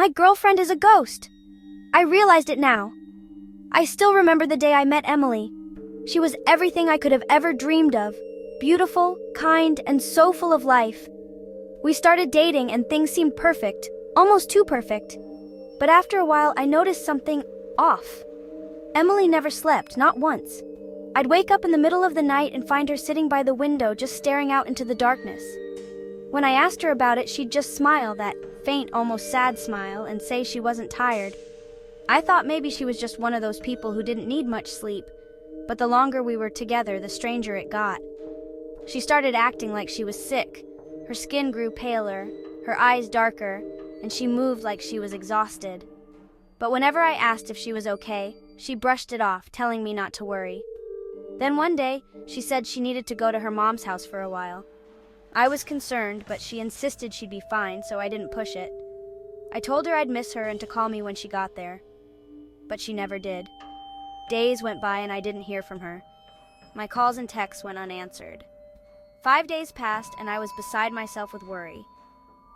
My girlfriend is a ghost. I realized it now. I still remember the day I met Emily. She was everything I could have ever dreamed of. Beautiful, kind, and so full of life. We started dating and things seemed perfect, almost too perfect. But after a while, I noticed something off. Emily never slept, not once. I'd wake up in the middle of the night and find her sitting by the window just staring out into the darkness. When I asked her about it, she'd just smile, that faint, almost sad smile, and say she wasn't tired. I thought maybe she was just one of those people who didn't need much sleep, but the longer we were together, the stranger it got. She started acting like she was sick. Her skin grew paler, her eyes darker, and she moved like she was exhausted. But whenever I asked if she was okay, she brushed it off, telling me not to worry. Then one day, she said she needed to go to her mom's house for a while. I was concerned, but she insisted she'd be fine, so I didn't push it. I told her I'd miss her and to call me when she got there. But she never did. Days went by and I didn't hear from her. My calls and texts went unanswered. 5 days passed and I was beside myself with worry.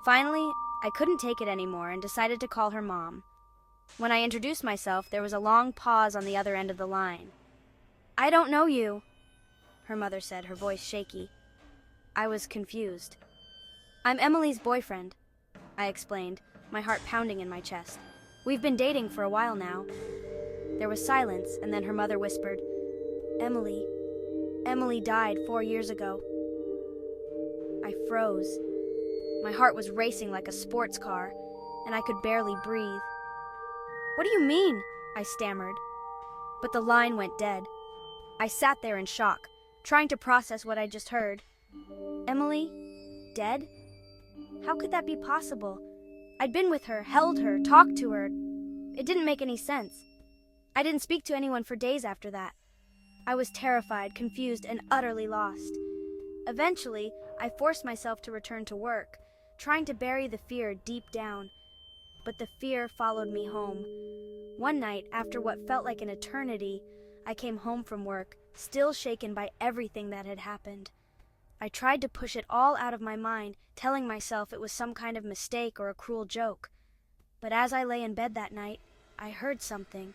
Finally, I couldn't take it anymore and decided to call her mom. When I introduced myself, there was a long pause on the other end of the line. "I don't know you," her mother said, her voice shaky. I was confused. "I'm Emily's boyfriend," I explained, my heart pounding in my chest. "We've been dating for a while now." There was silence, and then her mother whispered, Emily died 4 years ago." I froze. My heart was racing like a sports car, and I could barely breathe. "What do you mean?" I stammered. But the line went dead. I sat there in shock, trying to process what I just heard. Emily? Dead? How could that be possible? I'd been with her, held her, talked to her. It didn't make any sense. I didn't speak to anyone for days after that. I was terrified, confused, and utterly lost. Eventually, I forced myself to return to work, trying to bury the fear deep down. But the fear followed me home. One night, after what felt like an eternity, I came home from work, still shaken by everything that had happened. I tried to push it all out of my mind, telling myself it was some kind of mistake or a cruel joke. But as I lay in bed that night, I heard something.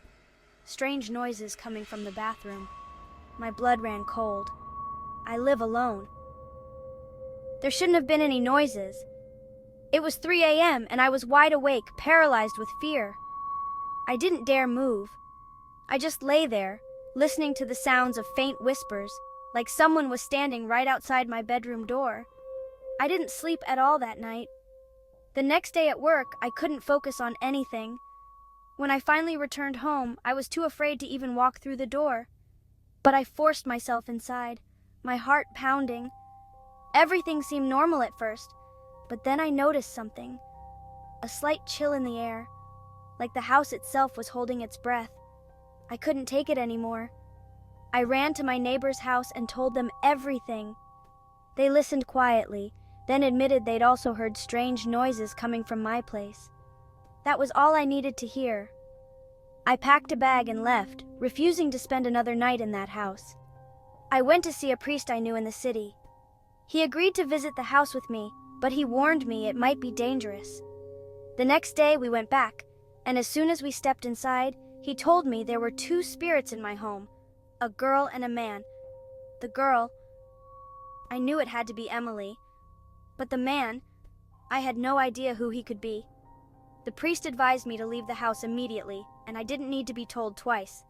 Strange noises coming from the bathroom. My blood ran cold. I live alone. There shouldn't have been any noises. It was 3 a.m. and I was wide awake, paralyzed with fear. I didn't dare move. I just lay there, listening to the sounds of faint whispers, like someone was standing right outside my bedroom door. I didn't sleep at all that night. The next day at work, I couldn't focus on anything. When I finally returned home, I was too afraid to even walk through the door. But I forced myself inside, my heart pounding. Everything seemed normal at first, but then I noticed something. A slight chill in the air, like the house itself was holding its breath. I couldn't take it anymore. I ran to my neighbor's house and told them everything. They listened quietly, then admitted they'd also heard strange noises coming from my place. That was all I needed to hear. I packed a bag and left, refusing to spend another night in that house. I went to see a priest I knew in the city. He agreed to visit the house with me, but he warned me it might be dangerous. The next day we went back, and as soon as we stepped inside, he told me there were 2 spirits in my home, a girl and a man. The girl, I knew it had to be Emily, but the man, I had no idea who he could be. The priest advised me to leave the house immediately, and I didn't need to be told twice.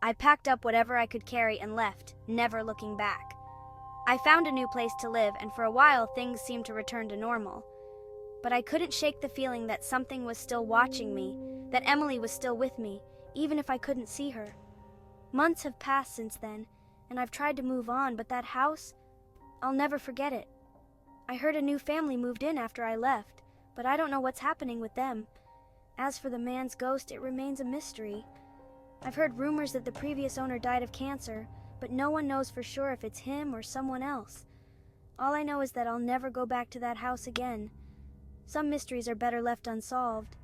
I packed up whatever I could carry and left, never looking back. I found a new place to live, and for a while things seemed to return to normal. But I couldn't shake the feeling that something was still watching me, that Emily was still with me, even if I couldn't see her. Months have passed since then, and I've tried to move on, but that house, I'll never forget it. I heard a new family moved in after I left, but I don't know what's happening with them. As for the man's ghost, it remains a mystery. I've heard rumors that the previous owner died of cancer, but no one knows for sure if it's him or someone else. All I know is that I'll never go back to that house again. Some mysteries are better left unsolved.